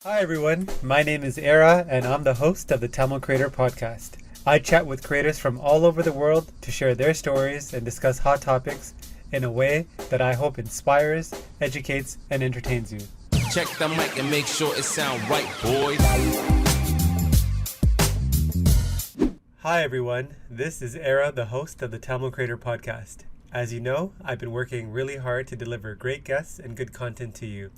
Hi everyone, my name is Era and I'm the host of the Tamil Creator Podcast. I chat with creators from all over the world to share their stories and discuss hot topics in a way that I hope inspires, educates, and entertains you. Check the mic and make sure it sound right, boys. Hi everyone, this is Era, the host of the Tamil Creator Podcast. As you know, I've been working really hard to deliver great guests and good content to you.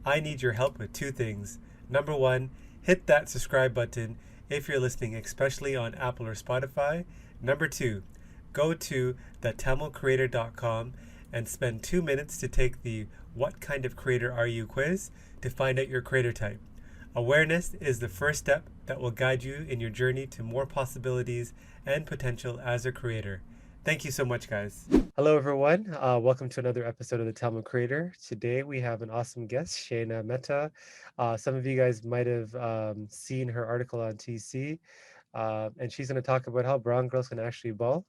I need your help with two things. Number one, hit that subscribe button if you're listening, especially on Apple or Spotify. Number two, go to thetamilcreator.com and spend 2 minutes to take the What Kind of Creator Are You quiz to find out your creator type. Awareness is the first step that will guide you in your journey to more possibilities and potential as a creator. Thank you so much, guys. Hello, everyone. Welcome to another episode of the Tamil Creator. Today, we have an awesome guest, Shayna Mehta. Some of you guys might have seen her article on TC, and she's going to talk about how brown girls can actually ball.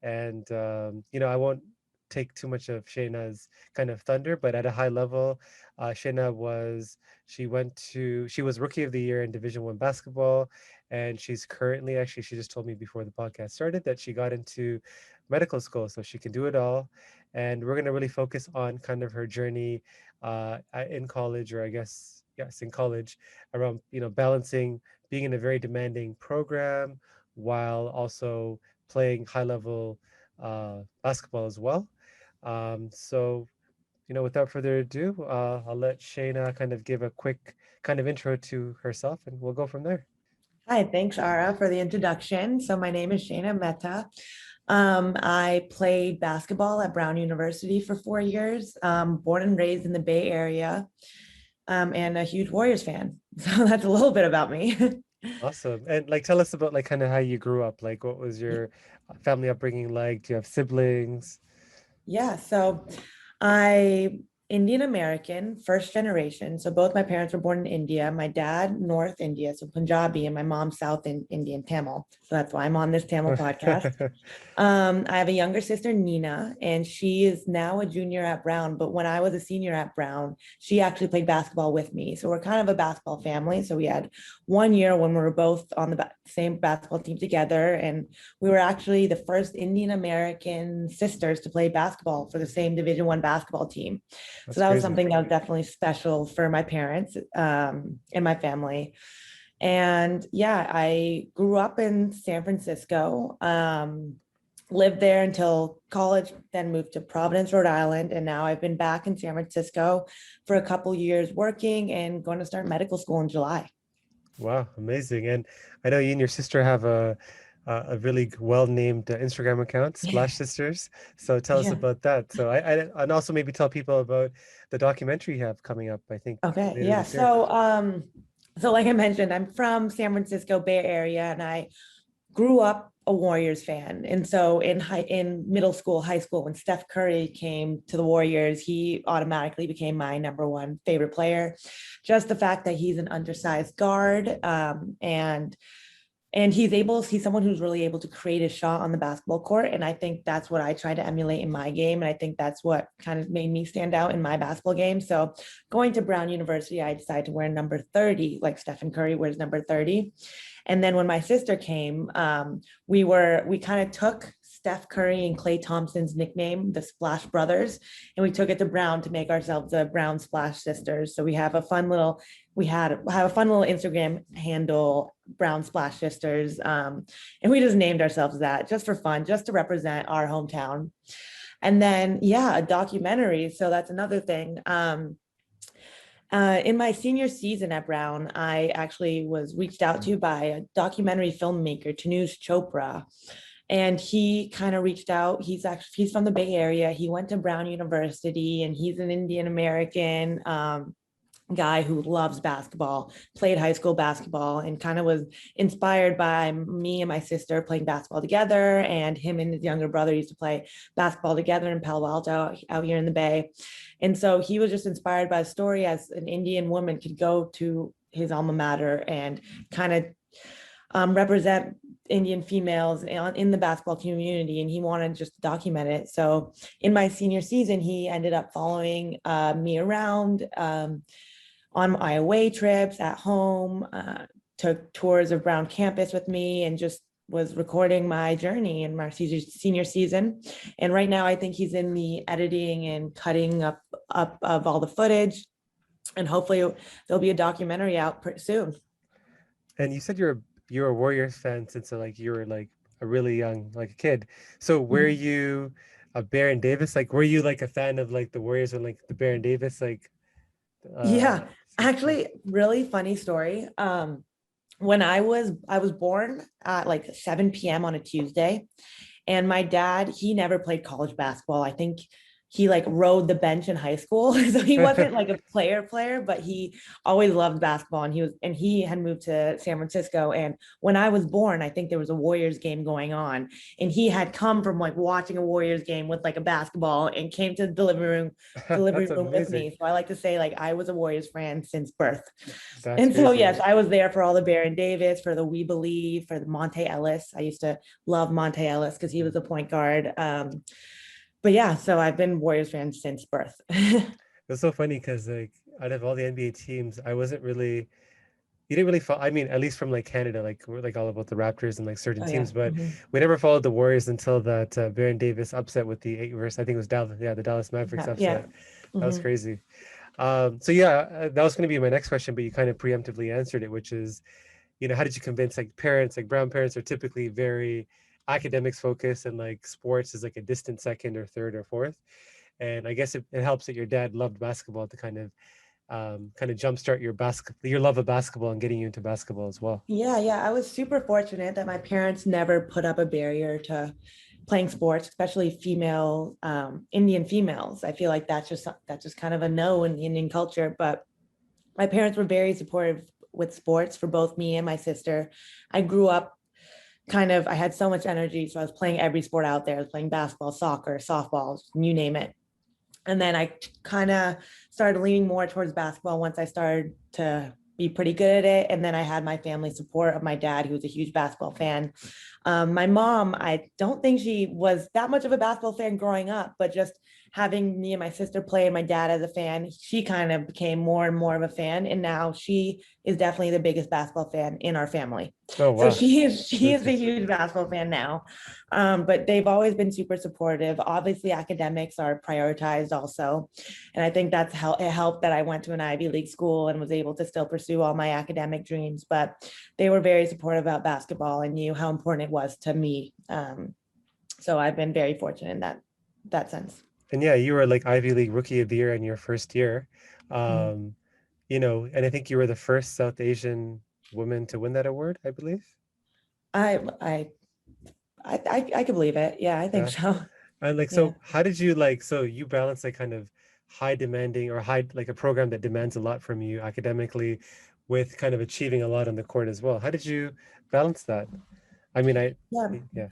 And, I won't take too much of Shayna's kind of thunder, but at a high level, Shayna she was Rookie of the Year in Division One basketball, and she's currently, actually, she just told me before the podcast started that she got into medical school, so she can do it all. And we're going to really focus on kind of her journey in college, or I guess, yes, in college, around, balancing being in a very demanding program while also playing high level basketball as well. Without further ado, I'll let Shayna kind of give a quick kind of intro to herself and we'll go from there. Hi, thanks, Ara, for the introduction. So my name is Shayna Mehta. I played basketball at Brown University for 4 years, born and raised in the Bay Area, and a huge Warriors fan. So that's a little bit about me. Awesome. And tell us about kind of how you grew up. What was your family upbringing like? Do you have siblings? Yeah, so I Indian American, first generation. So both my parents were born in India. My dad, North India, so Punjabi, and my mom, South Indian Tamil. So that's why I'm on this Tamil podcast. I have a younger sister, Nina, and she is now a junior at Brown. But when I was a senior at Brown, she actually played basketball with me. So we're kind of a basketball family. So we had 1 year when we were both on the same basketball team together. And we were actually the first Indian American sisters to play basketball for the same Division One basketball team. That's so that crazy. was something that was definitely special for my parents and my family. And yeah, I grew up in San Francisco, lived there until college, then moved to Providence, Rhode Island. And now I've been back in San Francisco for a couple years working and going to start medical school in July. Wow, amazing. And I know you and your sister have a really well-named Instagram account, Splash Sisters. So tell us Yeah. about that. So and also maybe tell people about the documentary you have coming up, I think. Okay. Later Yeah. this year. So like I mentioned, I'm from San Francisco Bay Area, and I grew up a Warriors fan. And so in middle school, high school, when Steph Curry came to the Warriors, he automatically became my number one favorite player. Just the fact that he's an undersized guard, and he's someone who's really able to create a shot on the basketball court. And I think that's what I try to emulate in my game. And I think that's what kind of made me stand out in my basketball game. So going to Brown University, I decided to wear number 30, like Stephen Curry wears number 30. And then when my sister came, we kind of took Steph Curry and Klay Thompson's nickname, the Splash Brothers, and we took it to Brown to make ourselves the Brown Splash Sisters. So we have a fun little Instagram handle, Brown Splash Sisters, and we just named ourselves that just for fun, just to represent our hometown. And then a documentary. So that's another thing. In my senior season at Brown, I actually was reached out to by a documentary filmmaker, Tanuj Chopra. And he kind of reached out. He's from the Bay Area. He went to Brown University, and he's an Indian American guy who loves basketball, played high school basketball, and kind of was inspired by me and my sister playing basketball together. And him and his younger brother used to play basketball together in Palo Alto out here in the Bay. And so he was just inspired by the story as an Indian woman could go to his alma mater and kind of represent Indian females in the basketball community, and he wanted just to document it. So in my senior season, he ended up following me around. on my away trips, at home, took tours of Brown campus with me, and just was recording my journey in my senior season. And right now I think he's in the editing and cutting up of all the footage, and hopefully there'll be a documentary out soon. And you said you're a Warriors fan since like you were like a really young like a kid. So were you a Baron Davis? Like were you like a fan of like the Warriors when like the Baron Davis like Yeah, actually, really funny story. When I was born at like 7 p.m. on a Tuesday, and my dad, he never played college basketball. I think he like rode the bench in high school. So he wasn't like a player, but he always loved basketball. And he had moved to San Francisco. And when I was born, I think there was a Warriors game going on. And he had come from like watching a Warriors game with like a basketball and came to the delivery That's room with amazing. me. So I like to say like I was a Warriors fan since birth. That's And so, crazy. yes, I was there for all the Baron Davis, for the We Believe, for the Monte Ellis. I used to love Monte Ellis because he was a point guard. But yeah, so I've been Warriors fan since birth. It's so funny because like out of all the NBA teams, I wasn't really you didn't really follow. I mean, at least from like Canada, like we're like all about the Raptors and like certain Oh yeah. teams, but Mhm. we never followed the Warriors until that Baron Davis upset with the eight verse. I think it was Dallas, yeah, the Dallas Mavericks Yeah. Yeah. upset. That was Mhm. crazy. So yeah, that was going to be my next question, but you kind of preemptively answered it, which is, how did you convince like parents, like brown parents are typically very academics focused and like sports is like a distant second or third or fourth. And I guess it helps that your dad loved basketball to kind of jumpstart your love of basketball and getting you into basketball as well. Yeah, yeah. I was super fortunate that my parents never put up a barrier to playing sports, especially female Indian females. I feel like that's just kind of a no in the Indian culture. But my parents were very supportive with sports for both me and my sister. I grew up I had so much energy. So I was playing every sport out there. I was playing basketball, soccer, softball, you name it. And then I kind of started leaning more towards basketball once I started to be pretty good at it. And then I had my family support of my dad, who was a huge basketball fan. My mom, I don't think she was that much of a basketball fan growing up, but just having me and my sister play and my dad as a fan, she kind of became more and more of a fan. And now she is definitely the biggest basketball fan in our family. Oh So wow. she is a huge basketball fan now. But they've always been super supportive. Obviously, academics are prioritized also. And I think that's how it helped that I went to an Ivy League school and was able to still pursue all my academic dreams. But they were very supportive about basketball and knew how important it was to me. So I've been very fortunate in that sense. And yeah, you were like Ivy League Rookie of the Year in your first year. Mhm. Um, and I think you were the first South Asian woman to win that award, I believe. I I I could believe it. Yeah, I think Yeah. so. And like, Yeah. so how did you like, so you balance like kind of high demanding or high, like a program that demands a lot from you academically with kind of achieving a lot on the court as well. How did you balance that? I mean, Yeah. yeah,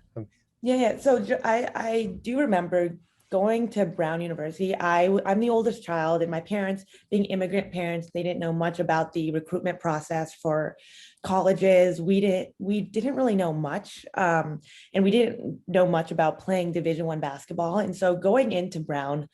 Yeah. So I do remember going to Brown University. I'm the oldest child, and my parents, being immigrant parents, they didn't know much about the recruitment process for colleges. We didn't really know much, and we didn't know much about playing Division I basketball. And so going into Brown,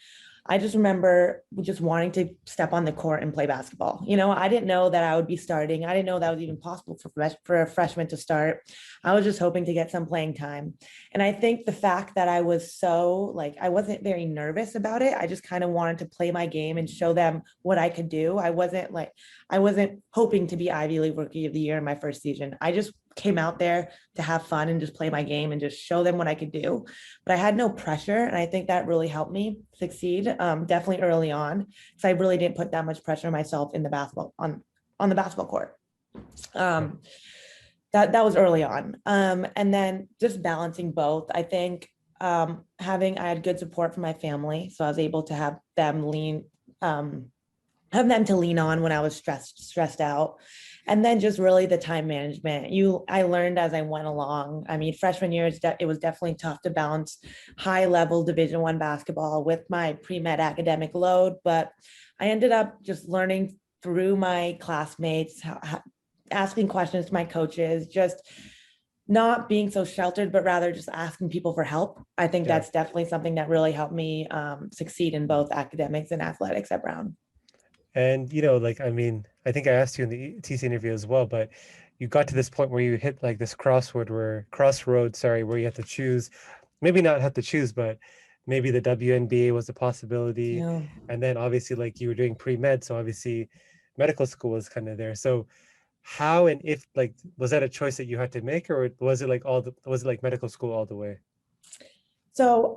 I just remember just wanting to step on the court and play basketball. I didn't know that I would be starting. I didn't know that was even possible for a freshman to start. I was just hoping to get some playing time. And I think the fact that I was so like, I wasn't very nervous about it. I just kind of wanted to play my game and show them what I could do. I wasn't hoping to be Ivy League Rookie of the Year in my first season. I just came out there to have fun and just play my game and just show them what I could do. But I had no pressure. And I think that really helped me succeed, definitely early on, because I really didn't put that much pressure on myself in the basketball on the basketball court. yeah. Um, that was early on. And then just balancing both, I think I had good support from my family. So I was able to have them to lean on when I was stressed out. And then just really the time management. I learned as I went along. I mean, freshman year, it was definitely tough to balance high level Division I basketball with my pre-med academic load. But I ended up just learning through my classmates, asking questions to my coaches, just not being so sheltered, but rather just asking people for help. I think Yeah. that's definitely something that really helped me succeed in both academics and athletics at Brown. And, like, I mean, I think I asked you in the TC interview as well, but you got to this point where you hit like this crossroad, sorry, where you had to choose, maybe not have to choose, but maybe the WNBA was a possibility. Yeah. And then obviously like you were doing pre-med, so obviously medical school was kind of there. So how and if like was that a choice that you had to make, or was it like was it like medical school all the way? So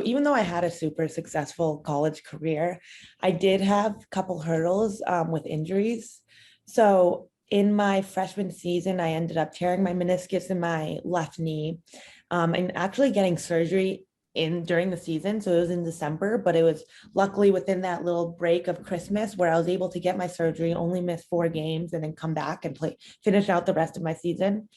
even though I had a super successful college career, I did have a couple hurdles with injuries. So in my freshman season, I ended up tearing my meniscus in my left knee, and actually getting surgery in during the season. So it was in December, but it was luckily within that little break of Christmas where I was able to get my surgery, only miss 4 games, and then come back and finish out the rest of my season.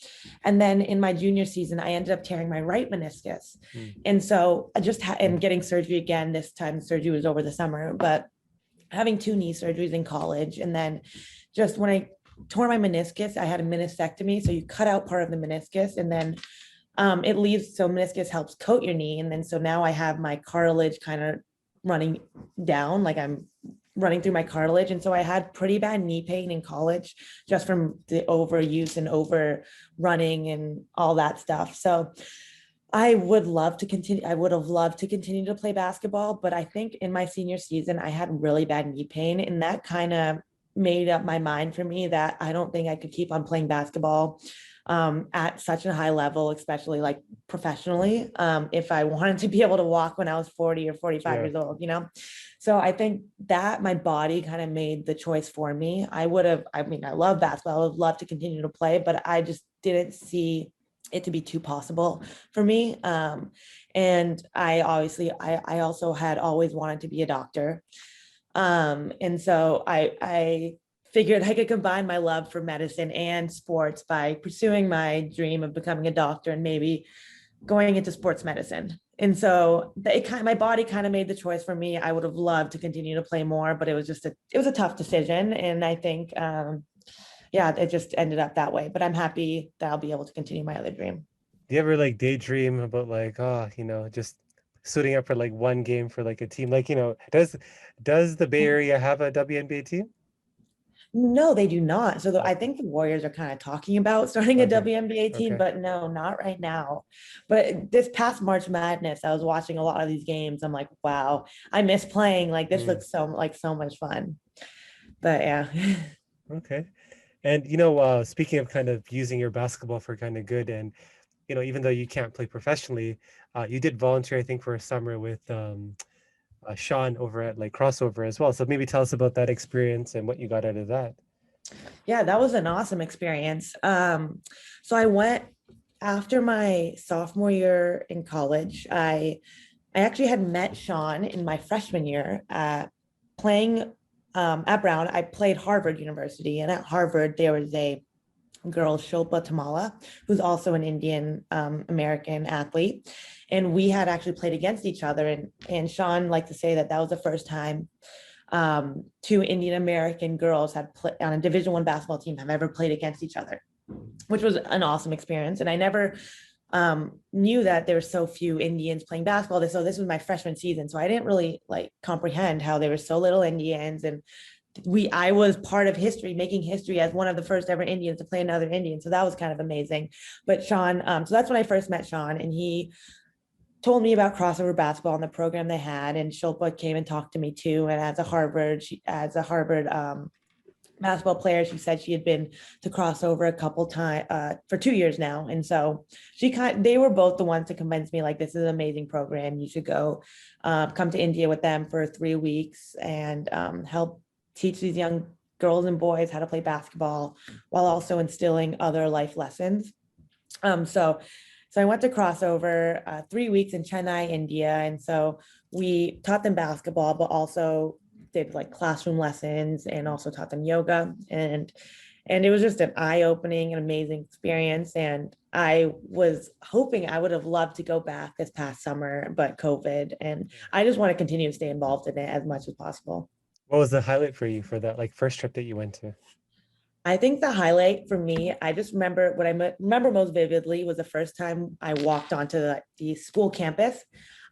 And then in my junior season, I ended up tearing my right meniscus. And so I just am getting surgery again. This time the surgery was over the summer, but having 2 knee surgeries in college. And then just when I tore my meniscus, I had a meniscectomy. So you cut out part of the meniscus, and then it leaves, so meniscus helps coat your knee. And then so now I have my cartilage kind of running down, like I'm running through my cartilage. And so I had pretty bad knee pain in college just from the overuse and over running and all that stuff. So I would love to continue. I would have loved to continue to play basketball, but I think in my senior season, I had really bad knee pain, and that kind of made up my mind for me that I don't think I could keep on playing basketball at such a high level, especially like professionally, if I wanted to be able to walk when I was 40 or 45 Yeah. years old. So I think that my body kind of made the choice for me. I mean, I love basketball. I would love to continue to play, but I just didn't see it to be too possible for me. And I also had always wanted to be a doctor. And so I figured I could combine my love for medicine and sports by pursuing my dream of becoming a doctor and maybe going into sports medicine. And so my body kind of made the choice for me. I would have loved to continue to play more, but it was a tough decision. And I think, yeah, it just ended up that way, but I'm happy that I'll be able to continue my other dream. Do you ever like daydream about like, just suiting up for like one game for like a team? Like, does the Bay Area have a WNBA team? No, they do not. So I Okay. think the Warriors are kind of talking about starting a Okay. WNBA team, Okay. but no, not right now. But this past March Madness, I was watching a lot of these games. I'm like, wow, I miss playing. Like this Mm, looks so much fun. But yeah. okay. And speaking of kind of using your basketball for kind of good, and even though you can't play professionally, you did volunteer, I think, for a summer with Sean over at like Crossover as well. So maybe tell us about that experience and what you got out of that. Yeah, that was an awesome experience. So I went after my sophomore year in college. I actually had met Sean in my freshman year playing at Brown. I played Harvard University, and at Harvard there was a girl, Shilpa Tamala, who's also an Indian American athlete. And we had actually played against each other. And Sean liked to say that that was the first time 2 Indian American girls had played on a Division I basketball team have ever played against each other, which was an awesome experience. And I never knew that there were so few Indians playing basketball. So this was my freshman season. So I didn't really like comprehend how there were so little Indians. And I was part of history, making history as one of the first ever Indians to play another Indian. So that was kind of amazing. But Sean, so that's when I first met Sean, and he told me about crossover basketball and the program they had. And Shilpa came and talked to me too. And as a Harvard basketball player, she said she had been to crossover a couple times for 2 years now. And so they were both the ones to convince me like, this is an amazing program. You should go come to India with them for 3 weeks and help teach these young girls and boys how to play basketball while also instilling other life lessons. So I went to crossover 3 weeks in Chennai, India. And so we taught them basketball, but also did like classroom lessons and also taught them yoga. And it was just an eye-opening and amazing experience. And I was hoping I would have loved to go back this past summer, but COVID. And I just want to continue to stay involved in it as much as possible. What was the highlight for you for that like first trip that you went to? I think the highlight for me, I just remember what remember most vividly was the first time I walked onto the school campus.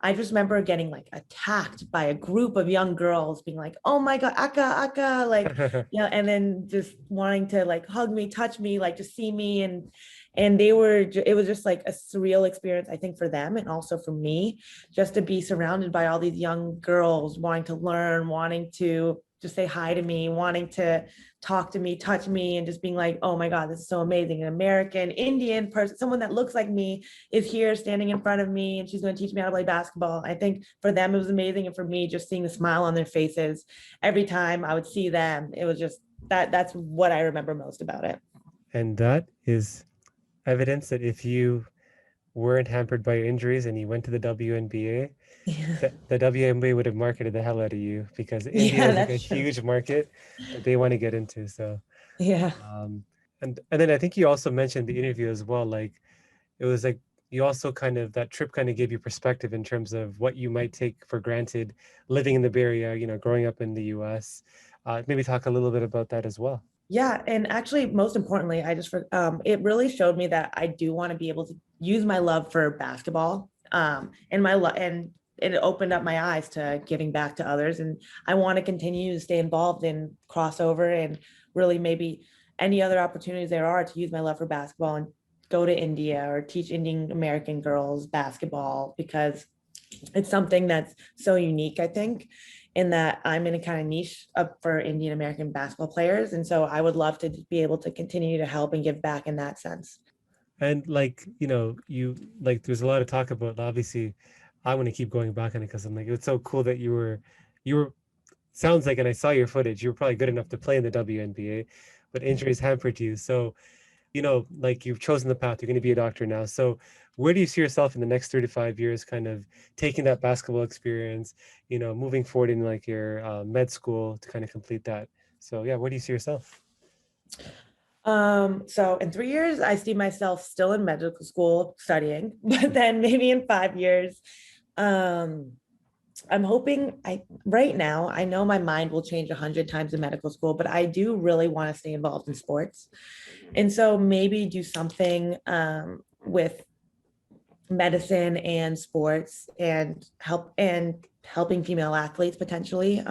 I just remember getting like attacked by a group of young girls being like, oh my God, Aka, like, and then just wanting to like hug me, touch me, like just see me. And it was just like a surreal experience, I think, for them and also for me, just to be surrounded by all these young girls wanting to learn, wanting to just say hi to me, wanting to talk to me, touch me, and just being like, oh my God, this is so amazing. An American Indian person, someone that looks like me is here standing in front of me and she's going to teach me how to play basketball. I think for them, it was amazing. And for me, just seeing the smile on their faces every time I would see them, it was just that's what I remember most about it. And that is evidence that if you weren't hampered by your injuries and you went to the WNBA, Yeah, the WNBA would have marketed the hell out of you because India yeah, is like a that's true. huge market that they want to get into. So, Yeah. and then I think you also mentioned the interview as well. Like it was like you also kind of that trip kind of gave you perspective in terms of what you might take for granted living in the Bay Area, growing up in the US. Maybe talk a little bit about that as well. Yeah, and actually, most importantly, it really showed me that I do want to be able to use my love for basketball, and and it opened up my eyes to giving back to others, and I want to continue to stay involved in crossover and really maybe any other opportunities there are to use my love for basketball and go to India or teach Indian American girls basketball because it's something that's so unique, I think, in that I'm in a kind of niche up for Indian American basketball players. And so I would love to be able to continue to help and give back in that sense. And like, you like there's a lot of talk about obviously I want to keep going back on it because I'm like, it's so cool that you were sounds like, and I saw your footage, you were probably good enough to play in the WNBA, but injuries hampered you. So, like you've chosen the path, you're going to be a doctor now. So where do you see yourself in the next 35 years, kind of taking that basketball experience, moving forward in like your med school to kind of complete that? So yeah, where do you see yourself? So in 3 years, I see myself still in medical school studying, but then maybe in 5 years, um, I'm hoping right now, I know my mind will change 100 times in medical school, but I do really want to stay involved in sports. And so maybe do something with medicine and sports and helping female athletes potentially.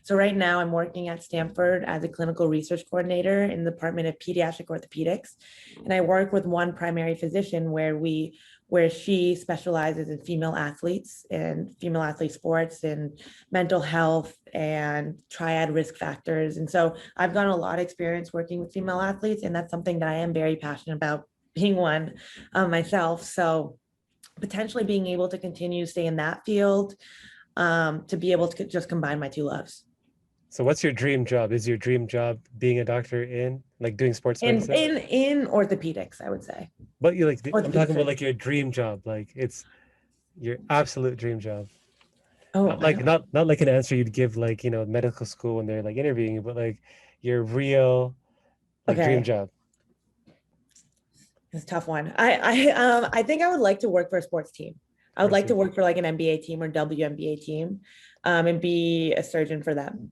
So right now I'm working at Stanford as a clinical research coordinator in the Department of Pediatric Orthopedics. And I work with one primary physician where she specializes in female athletes and female athlete sports and mental health and triad risk factors. And so I've gotten a lot of experience working with female athletes, and that's something that I am very passionate about, being one myself. So potentially being able to continue to stay in that field, to be able to just combine my two loves. So what's your dream job? Is your dream job being a doctor in like doing sports In medicine? in orthopedics, I would say. But you like I'm Orthopedic talking about surgery. like your dream job, like it's your absolute dream job. Oh, Not like not like an answer you'd give like, medical school when they're like interviewing you, but like your real like dream okay. job. It's a tough one. I think I would like to work for a sports team. I would Sports like to team. work for like an NBA team or WNBA team, and be a surgeon for them.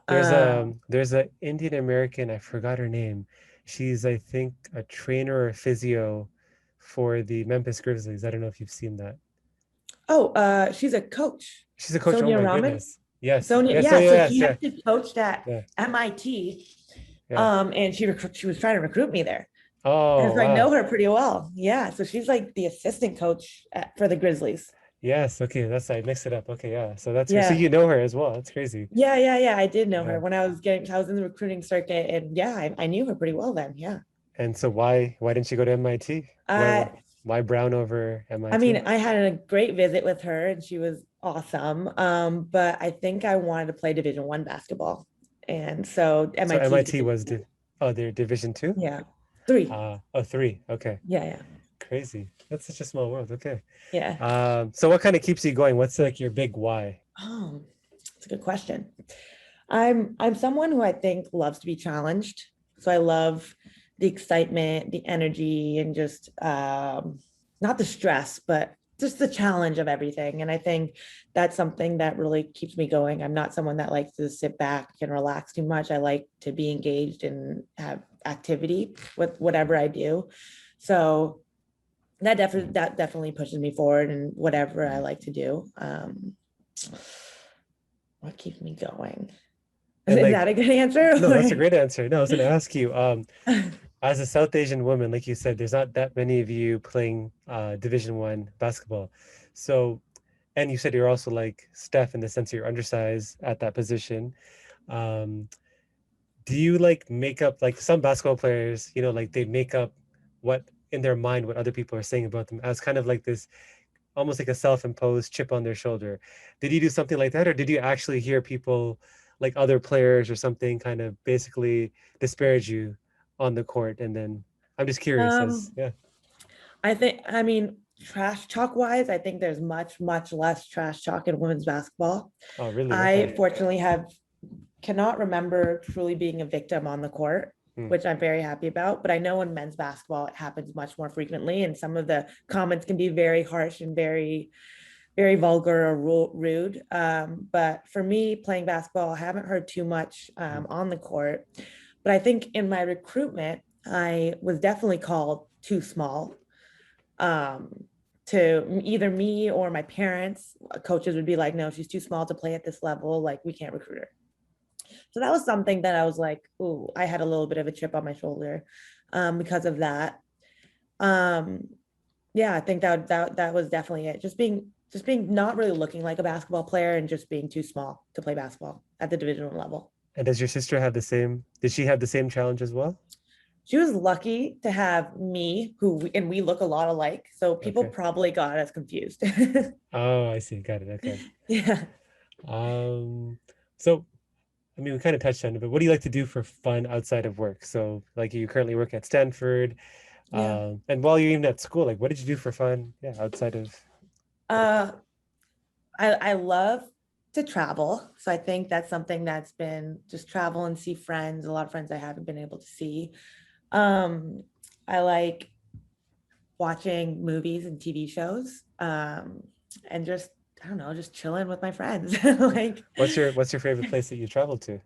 There's a Indian American, I forgot her name. She's I think a trainer or a physio for the Memphis Grizzlies. I don't know if you've seen that. She's a coach. She's a coach. Oh Sonia my Raman. goodness. Yes. Sonia, Yes. Oh yeah. So yes. she Yeah. actually coached at Yeah. MIT, Yeah. and she was trying to recruit me there. And Oh so I know wow. her pretty well. Yeah. So she's like the assistant coach for the Grizzlies. Yes. Okay. That's I mixed it up. Okay. Yeah. So that's her. So Yeah. you know her as well. That's crazy. Yeah. I did know Yeah. her when I was in the recruiting circuit, and yeah, I knew her pretty well then. Yeah. And so why didn't you go to MIT? Uh, Why Brown over I mean, MIT? I had a great visit with her and she was awesome. But I think I wanted to play Division I basketball. And so So MIT is MIT Division was two. they're Division two? Yeah. Three. Oh, three. Okay. Yeah. Crazy. That's such a small world. Okay. Yeah. Yeah. So what kind of keeps you going? What's like your big why? Oh, that's a good question. I'm someone who I think loves to be challenged. So I love the excitement, the energy, and just not the stress, but just the challenge of everything. And I think that's something that really keeps me going. I'm not someone that likes to sit back and relax too much. I like to be engaged and have activity with whatever I do. So that definitely pushes me forward in whatever I like to do. What keeps me going? And Is like, that a good answer? no, that's a great answer. No, I was going to ask you, as a South Asian woman, like you said, there's not that many of you playing Division One basketball. So, and you said you're also like Steph in the sense that you're undersized at that position. Um, do you like make up like some basketball players, like they make up what in their mind what other people are saying about them as kind of like this almost like a self-imposed chip on their shoulder. Did you do something like that, or did you actually hear people like other players or something kind of basically disparage you on the court? And then I'm just curious as Um, yeah. I mean, trash talk wise, I think there's much, much less trash talk in women's basketball. Oh, really? I Okay. fortunately cannot remember truly being a victim on the court, Hmm. which I'm very happy about. But I know in men's basketball, it happens much more frequently. And some of the comments can be very harsh and very, very vulgar or rude. But for me, playing basketball, I haven't heard too much Hmm. on the court. But I think in my recruitment, I was definitely called too small um, to either me or my parents. Coaches would be like, no, she's too small to play at this level. Like, we can't recruit her. So that was something that I was like, ooh, I had a little bit of a chip on my shoulder because of that. Um, yeah, I think that was definitely it. Just being not really looking like a basketball player and just being too small to play basketball at the division one level. And does your sister have the same? Did she have the same challenge as well? She was lucky to have me, and we look a lot alike. So people Okay. probably got us confused. Oh, I see. Got it. Okay. Yeah. Um, so I mean, we kind of touched on it, but what do you like to do for fun outside of work? So, like, you currently work at Stanford, Yeah. and while you're even at school, like, what did you do for fun? Yeah, outside of work. Uh, I love to travel. So I think that's something that's been just travel and see friends. A lot of friends I haven't been able to see. Um, I like watching movies and TV shows. And just I don't know, just chilling with my friends. Like What's your favorite place that you traveled to?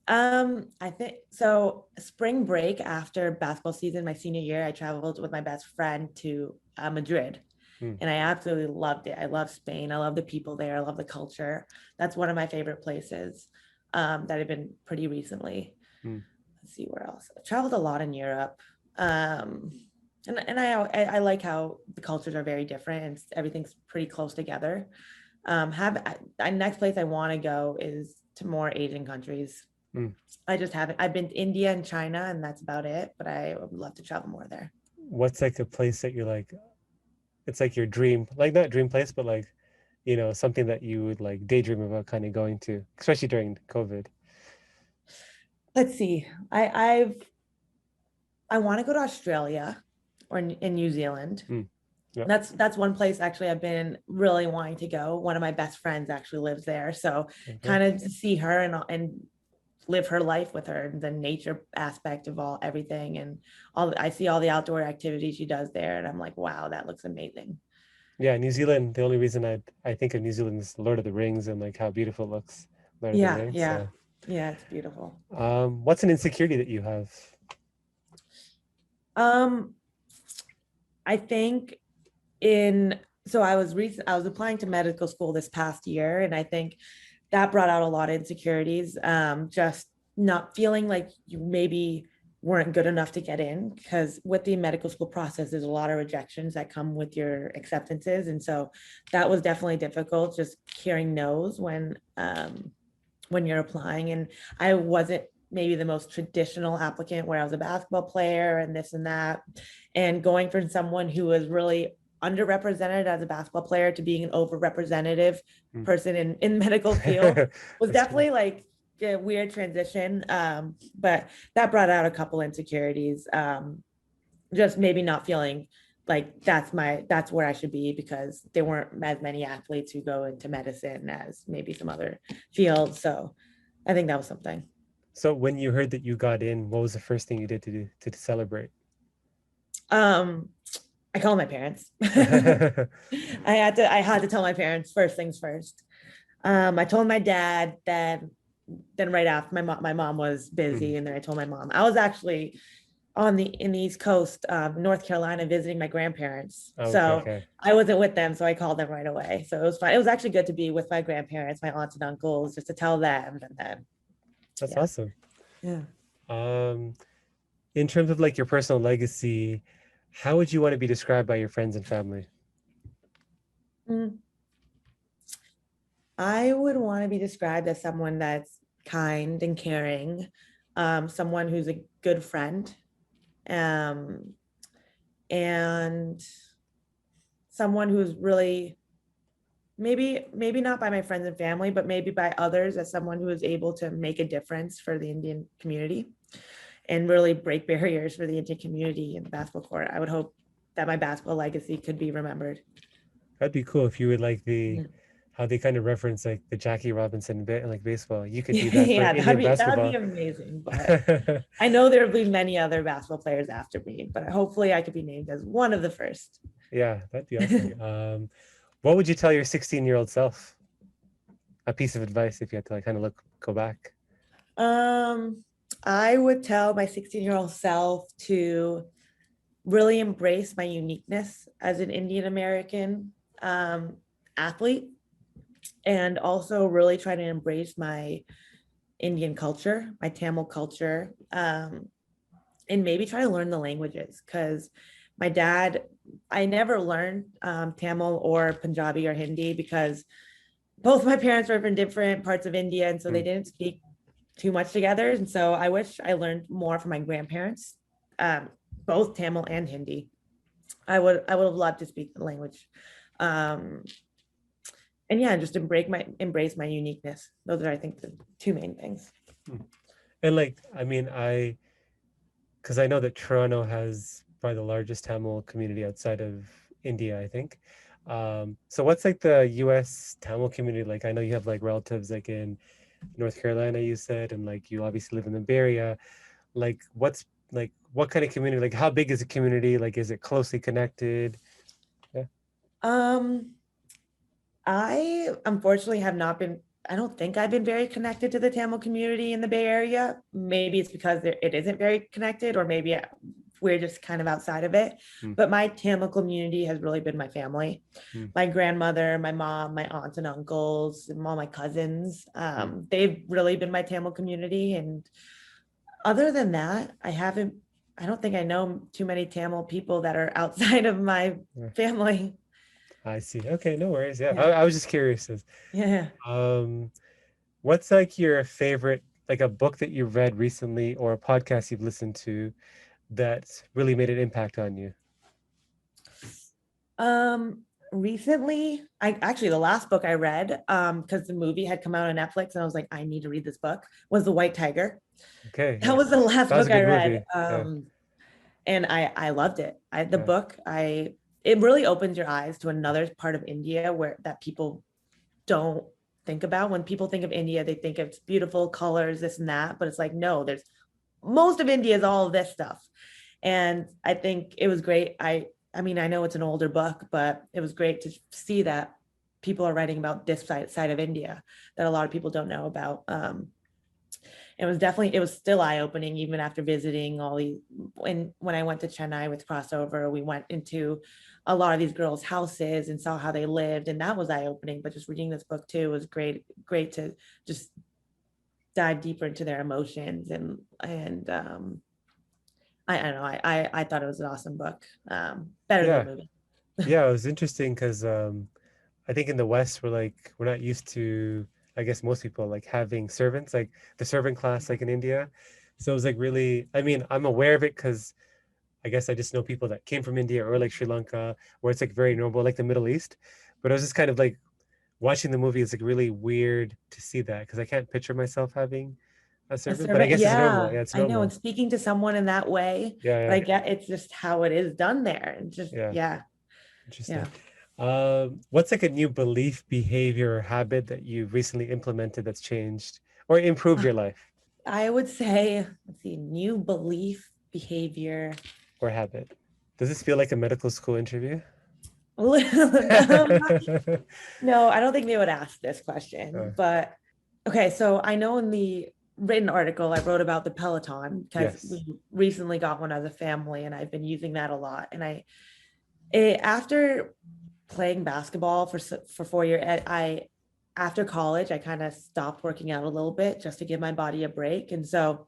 I think so. Spring break after basketball season, my senior year, I traveled with my best friend to Madrid, Hmm. and I absolutely loved it. I love Spain. I love the people there. I love the culture. That's one of my favorite places that I've been pretty recently. Hmm. Let's see where else. I traveled a lot in Europe. Um, and I like how the cultures are very different and everything's pretty close together. Next place I want to go is to more Asian countries. Hmm. I just haven't. I've been to India and China, and that's about it. But I would love to travel more there. What's like a place that you're like, it's like your dream, like not dream place, but like, something that you would like daydream about kind of going to, especially during COVID. Let's see. I want to go to Australia or in New Zealand. Hmm. Yeah. That's one place actually I've been really wanting to go. One of my best friends actually lives there, so Okay. kind of to see her and live her life with her, the nature aspect of everything, and I see all the outdoor activities she does there, and I'm like, wow, that looks amazing. Yeah, New Zealand. The only reason I think of New Zealand is Lord of the Rings and like how beautiful it looks, Lord of the Yeah, Rings. yeah, So, yeah, it's beautiful. what's an insecurity that you have? Um, I think in so I was applying to medical school this past year, and I think that brought out a lot of insecurities. Just not feeling like you maybe weren't good enough to get in, because with the medical school process, there's a lot of rejections that come with your acceptances, and so that was definitely difficult. Just hearing no's when you're applying, and I wasn't maybe the most traditional applicant where I was a basketball player and this and that, and going from someone who was really underrepresented as a basketball player to being an overrepresentative Hmm. person in medical field was That's true. definitely like a weird transition. But that brought out a couple insecurities. Just maybe not feeling like that's where I should be, because there weren't as many athletes who go into medicine as maybe some other fields. So I think that was something. So when you heard that you got in, what was the first thing you did to celebrate? Um, I called my parents. I had to tell my parents first things first. I told my dad, then right after my mom was busy, and then I told my mom. I was actually in the East Coast, North Carolina, visiting my grandparents. Okay, So okay. I wasn't with them, so I called them right away. So it was fun. It was actually good to be with my grandparents, my aunts and uncles, just to tell them, and then That's yeah, awesome. yeah. Um, in terms of like your personal legacy, how would you want to be described by your friends and family? Mm. I would want to be described as someone that's kind and caring, someone who's a good friend, um, and someone who's really maybe not by my friends and family, but maybe by others, as someone who is able to make a difference for the Indian community and really break barriers for the Indian community in the basketball court. I would hope that my basketball legacy could be remembered. That'd be cool if you would like Yeah, how they kind of reference like the Jackie Robinson bit in like baseball. You could do that for yeah, Indian that'd be basketball. amazing. But I know there will be many other basketball players after me, but hopefully I could be named as one of the first. Yeah, that'd be awesome. What would you tell your 16-year-old self? A piece of advice if you had to like kind of go back. Um, I would tell my 16-year-old self to really embrace my uniqueness as an Indian American athlete, and also really try to embrace my Indian culture, my Tamil culture, and maybe try to learn the languages, because my dad, I never learned Tamil or Punjabi or Hindi because both my parents were from different parts of India, and so they didn't speak too much together. And so I wish I learned more from my grandparents, both Tamil and Hindi. I would have loved to speak the language. Um, and yeah, just embrace my uniqueness. Those are, I think, the two main things. And like, I mean, because I know that Toronto has probably the largest Tamil community outside of India, I think. So what's like the US Tamil community like? I know you have like relatives like in North Carolina, you said, and like you obviously live in the Bay Area. Like, what kind of community? Like, how big is the community? Like, is it closely connected? Yeah. Um, I unfortunately have not been, I don't think I've been very connected to the Tamil community in the Bay Area. Maybe it's because it isn't very connected, or maybe we're just kind of outside of it. Hmm. But my Tamil community has really been my family. Hmm. My grandmother, my mom, my aunts and uncles, and all my cousins. Hmm. They've really been my Tamil community. And other than that, I don't think I know too many Tamil people that are outside of my Yeah. family. I see. Okay, no worries. Yeah, Yeah. I was just curious. Yeah. What's like your favorite, like a book that you've read recently or a podcast you've listened to that really made an impact on you? Recently, I actually, the last book I read, because the movie had come out on Netflix, and I was like, I need to read this book, was The White Tiger. Okay, That yeah, was the last that was book a I good read. movie. Yeah, And I loved it. The yeah, book, it really opens your eyes to another part of India where that people don't think about. When people think of India, they think it's beautiful colors, this and that, but it's like, no, there's most of India is all of this stuff. And I think it was great. I mean, I know it's an older book, but it was great to see that people are writing about this side of India that a lot of people don't know about. It was still eye-opening even after visiting all these. When I went to Chennai with Crossover, we went into a lot of these girls' houses and saw how they lived, and that was eye-opening. But just reading this book too was great to just dive deeper into their emotions. And I don't know, I thought it was an awesome book, better than yeah, the movie. yeah. It was interesting because I think in the West we're not used to, I guess most people like having servants, like the servant class, like in India. So it was like really, I mean, I'm aware of it because I guess I just know people that came from India or like Sri Lanka, where it's like very normal, like the Middle East. But I was just kind of like watching the movie. It's like really weird to see that because I can't picture myself having a A servant. But I servant, guess it's normal. yeah, Yeah, it's I know. And normal. speaking to someone in that way, Yeah, but yeah, I get it's just how it is done there. And just, yeah. yeah, Interesting. yeah. What's like a new belief, behavior, or habit that you've recently implemented that's changed or improved your life I would say, let's see, new belief, behavior. or habit? Does this feel like a medical school interview? Um, no, I don't think they would ask this Uh, question, but okay. So I know in the written article I wrote about the Peloton because yes. we recently got one as a family and I've been using that a lot. And after playing basketball for 4 years, after college, I kind of stopped working out a little bit just to give my body a break. And so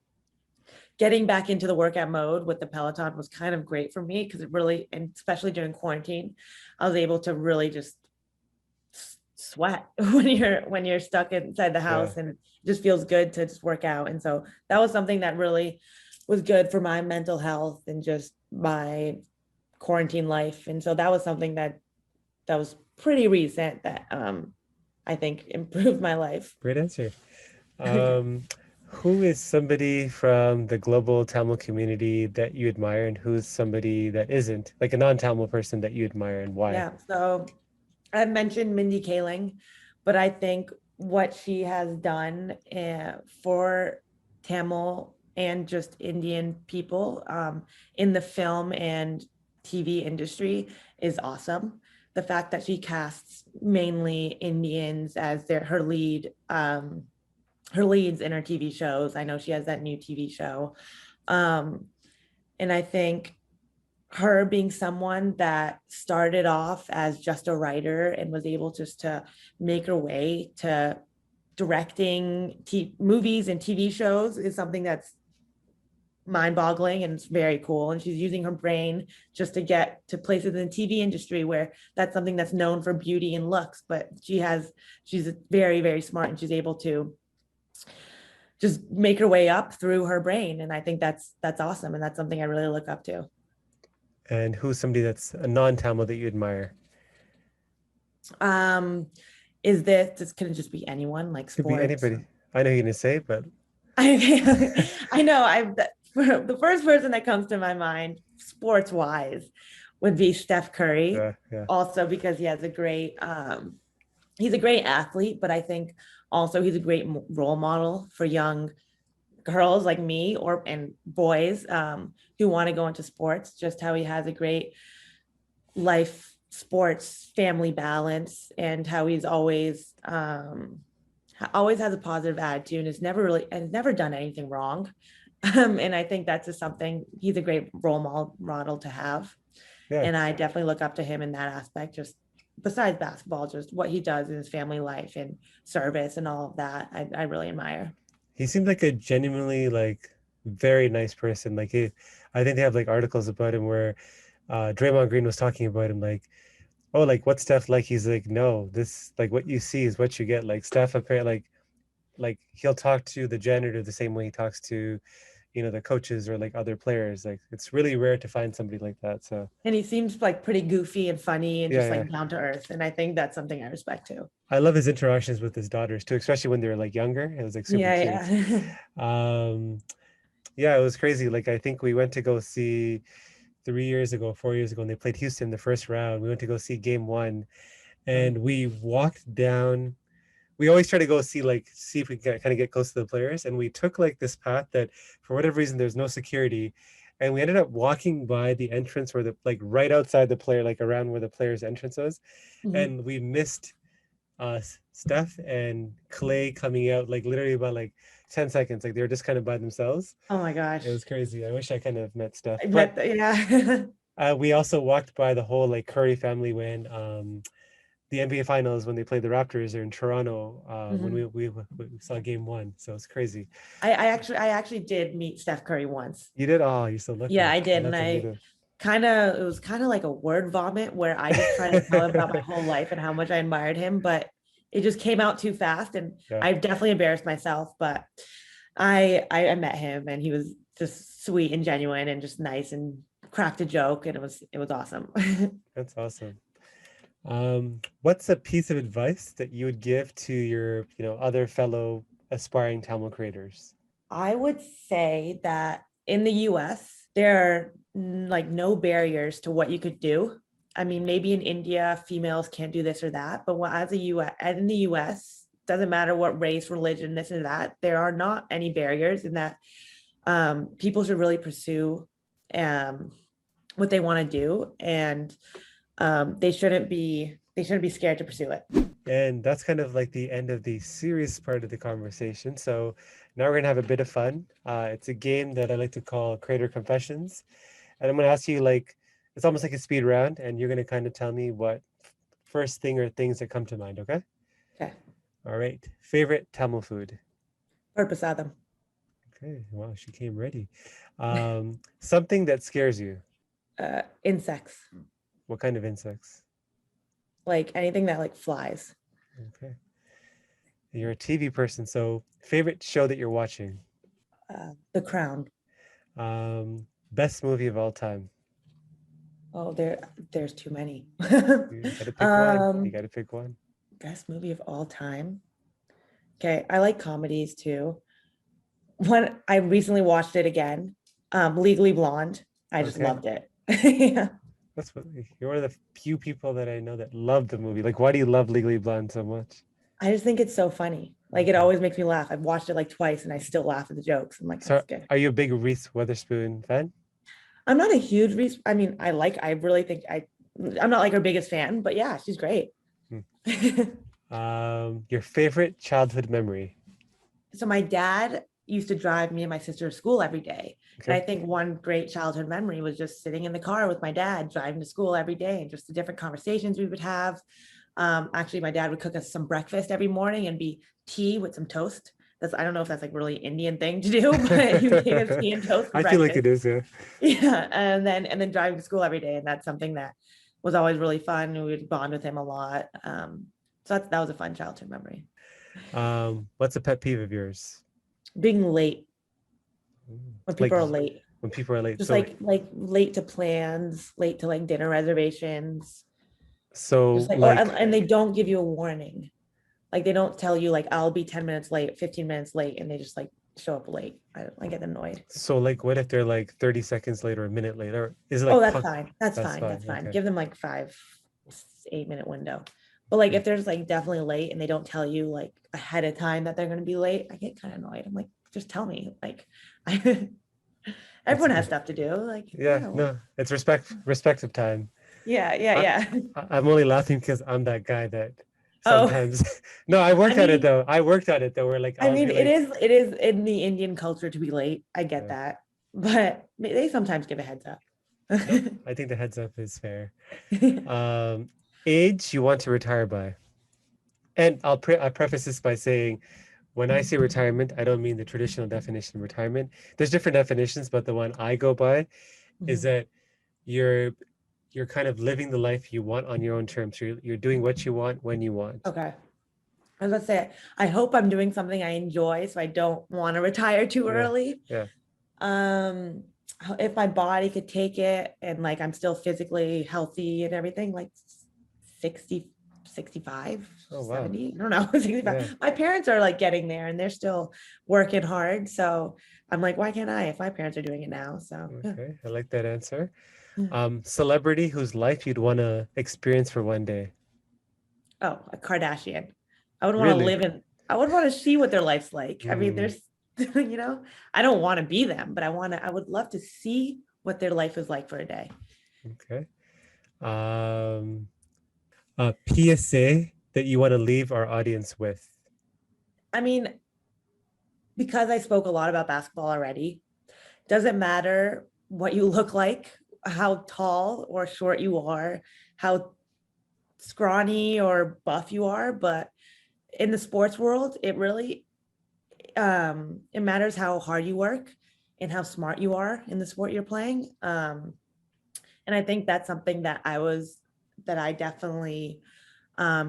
getting back into the workout mode with the Peloton was kind of great for me because it really, and especially during quarantine, I was able to really just sweat when you're stuck inside the Yeah. house, and it just feels good to just work out. And so that was something that really was good for my mental health and just my quarantine life. And so that was something that was pretty recent that I think improved my life. Great answer. Who is somebody from the global Tamil community that you admire, and who's somebody that isn't, like a non-Tamil person that you admire, and why? Yeah. So I mentioned Mindy Kaling, but I think what she has done for Tamil and just Indian people in the film and TV industry is awesome. The fact that she casts mainly Indians as her leads in her TV shows. I know she has that new TV show, um, and I think her being someone that started off as just a writer and was able just to make her way to directing movies and TV shows is something that's mind-boggling, and it's very cool. And she's using her brain just to get to places in the TV industry where that's something that's known for beauty and looks, but she's very, very smart, and she's able to just make her way up through her brain. And I think that's awesome, and that's something I really look up to. And who's somebody that's a non-Tamil that you admire? Um, is this can it just be anyone like Could be sports? anybody. I know you're gonna say, but I know the first person that comes to my mind, sports wise, would be Steph Curry. yeah, Also because he's a great athlete, but I think also he's a great role model for young girls like me and boys who want to go into sports. Just how he has a great life sports family balance, and how he's always has a positive attitude and has never done anything wrong. And I think that's just something he's a great role model to have. yeah. And I definitely look up to him in that aspect, just besides basketball, just what he does in his family life and service and all of that. I really admire. He seemed like a genuinely like very nice person. I think they have like articles about him where Draymond Green was talking about him like, oh, like what's Steph like? He's like, no, this like what you see is what you get. Like Steph apparently like he'll talk to the janitor the same way he talks to, the coaches or like other players. Like it's really rare to find somebody like that. So And he seems like pretty goofy and funny and yeah, just yeah. like down to earth. And I think that's something I respect too. I love his interactions with his daughters too, especially when they were like younger. It was like super Yeah, cute. yeah. Um, yeah, it was crazy. Like I think we went to go see 3 years ago, 4 years ago, and they played Houston the first round. We went to go see game one, and we walked down. We always try to go see if we can kind of get close to the players, and we took like this path that for whatever reason there's no security, and we ended up walking by the entrance where the like right outside the player, like around where the player's entrance was, Mhm. and we missed Steph and Clay coming out like literally about like 10 seconds. Like they were just kind of by themselves. Oh my gosh. It was crazy. I wish I kind of met Steph. I But bet, yeah. we also walked by the whole like Curry family when the NBA finals when they played the Raptors in Toronto when Mhm. we saw game one. So it's crazy. I actually did meet Steph Curry once. You did? Oh, you're so Yeah, lucky. I Oh, did. And that's amazing. it was kind of like a word vomit where I just tried to tell him about my whole life and how much I admired him, but it just came out too fast. And Yeah. I definitely embarrassed myself, but I met him and he was just sweet and genuine and just nice and cracked a joke. And it was awesome. That's awesome. What's a piece of advice that you would give to your, other fellow aspiring Tamil creators? I would say that in the US, there are like no barriers to what you could do. I mean, maybe in India, females can't do this or that, but as a US, in the US, doesn't matter what race, religion, this and that, there are not any barriers in that people should really pursue um, what they want to do, and they shouldn't be scared to pursue it. And that's kind of like the end of the serious part of the conversation. So now we're going to have a bit of fun. It's a game that I like to call Creator Confessions. And I'm going to ask you, like, it's almost like a speed round, and you're going to kind of tell me what first thing or things that come to mind, okay? Okay. All right. Favorite Tamil food? Purpose Adam. Okay. Wow, she came ready. Something that scares you. Insects, What kind of insects? like anything that like flies. Okay. You're a TV person, so favorite show that you're watching? The Crown. Best movie of all time? Oh, there's too many. You gotta pick one. You gotta pick one. Best movie of all time. Okay, I like comedies too. When I recently watched it again, Legally Blonde. I just Okay. loved it. Yeah. That's what you're one of the few people that I know that love the movie. Like, why do you love Legally Blonde so much? I just think it's so funny. Like it Okay. always makes me laugh. I've watched it like twice and I still laugh at the jokes. I'm like, So, that's good. are you a big Reese Witherspoon fan? I'm not a huge Reese. I mean, I really think I'm not like her biggest fan, but yeah, she's great. Your favorite childhood memory? So my dad used to drive me and my sister to school every day. And I Okay. think one great childhood memory was just sitting in the car with my dad, driving to school every day, and just the different conversations we would have. Actually, my dad would cook us some breakfast every morning and be tea with some toast. I don't know if that's like really Indian thing to do, but he would give us tea and toast for I feel like breakfast. it is, yeah. Yeah, and then driving to school every day, and that's something that was always really fun. We would bond with him a lot. So that was a fun childhood memory. What's a pet peeve of yours? Being late when Like people are late. when people are late. Just So, like late to plans, late to like dinner reservations, so just like like, and they don't give you a warning. Like they don't tell you like I'll be 10 minutes late, 15 minutes late, and they just like show up late. I get annoyed. what if they're like 30 seconds late or a minute late? Or is it Oh, like that's fine. That's That's fine. fine. That's fine. Okay. Give them like 8 minute window. But like Mm. if there's like definitely late and they don't tell you like ahead of time that they're gonna be late, I get kind of annoyed. I'm like, just tell me. Like everyone has stuff to do. Like, Yeah, no, it's respect of time. yeah, I, yeah. I'm only laughing because I'm that guy that Oh, sometimes. No, I worked I at it mean, though. I worked at it though. Where like I I'll mean, be it like, is in the Indian culture to be late. I get yeah. that, but they sometimes give a heads up. No, I think the heads up is fair. Age you want to retire by, and I preface this by saying, when I say retirement, I don't mean the traditional definition of retirement. There's different definitions, but the one I go by is Mhm. that you're you're kind of living the life you want on your own terms. You're doing what you want when you want. Okay. I was gonna say, I hope I'm doing something I enjoy, so I don't want to retire too Yeah, early. yeah. Um, if my body could take it and like I'm still physically healthy and everything, like 60, 65, Oh wow. 70, I don't know, Yeah. 65. My parents are like getting there and they're still working hard. So I'm like, why can't I if my parents are doing it now? So yeah. Okay, I like that answer. Celebrity whose life you'd want to experience for one day. Oh, a Kardashian. I would want to Really? live in, I would want to see what their life's like. I mean, Mm, there's, I don't want to be them, but I would love to see what their life is like for a day. okay. Um, a PSA that you want to leave our audience with. I mean, because I spoke a lot about basketball already, doesn't matter what you look like, how tall or short you are, how scrawny or buff you are, but in the sports world, it matters how hard you work and how smart you are in the sport you're playing. And I think that's something that I definitely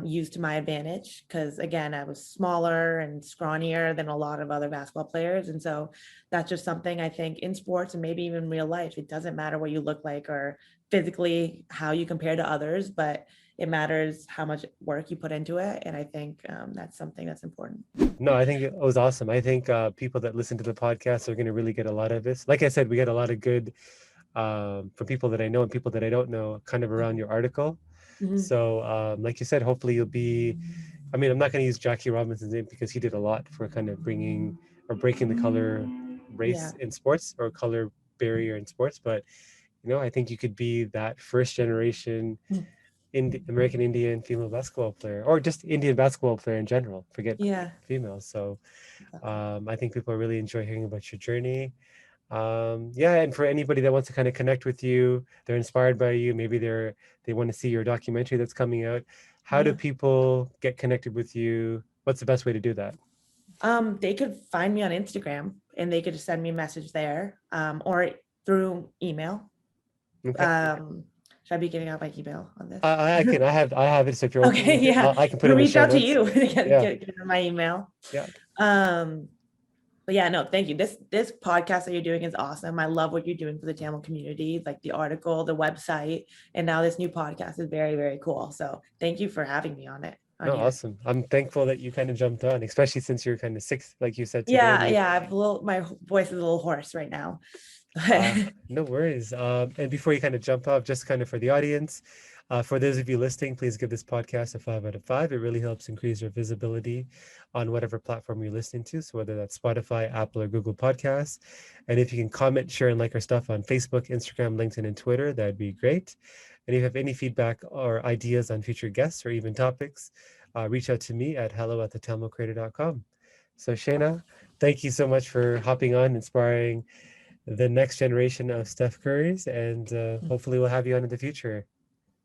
used to my advantage because again, I was smaller and scrawnier than a lot of other basketball players. And so that's just something I think in sports and maybe even real life, it doesn't matter what you look like or physically how you compare to others, but it matters how much work you put into it. And I think that's something that's important. No, I think it was awesome. I think people that listen to the podcast are going to really get a lot of this. Like I said, we get a lot of good from people that I know and people that I don't know kind of around your article. Mhm. So, like you said, hopefully you'll be, I mean, I'm not going to use Jackie Robinson's name because he did a lot for kind of bringing or breaking the color race Yeah. in sports or color barrier in sports, but I think you could be that first generation American Indian female basketball player, or just Indian basketball player in general. Forget Yeah. females. So I think people really enjoy hearing about your journey. And for anybody that wants to kind of connect with you, they're inspired by you, maybe they want to see your documentary that's coming out. How do people get connected with you? What's the best way to do that? They could find me on Instagram and they could just send me a message there, or through email. Okay. Should I be giving out my email on this? I have it. So if you're okay, yeah, I can put it in the reach show out to notes. you. Yeah. Get my email. Yeah. But yeah, no, thank you. This podcast that you're doing is awesome. I love what you're doing for the Tamil community, like the article, the website, and now this new podcast is very, very cool. So thank you for having me on it. No, awesome. I'm thankful that you kind of jumped on, especially since you're kind of sick, like you said today. Yeah. My voice is a little hoarse right now. No worries. And before you kind of jump up, just kind of for the audience, for those of you listening, please give this podcast a 5 out of 5. It really helps increase your visibility on whatever platform you're listening to. So whether that's Spotify, Apple, or Google Podcasts. And if you can comment, share, and like our stuff on Facebook, Instagram, LinkedIn, and Twitter, that'd be great. And if you have any feedback or ideas on future guests or even topics, reach out to me at hello@thetamilcreator.com. So Shayna, thank you so much for hopping on, inspiring the next generation of Steph Currys, and hopefully we'll have you on in the future.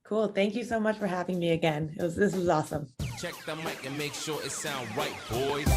Cool. Thank you so much for having me again. This was awesome. Check the mic and make sure it sound right, boys.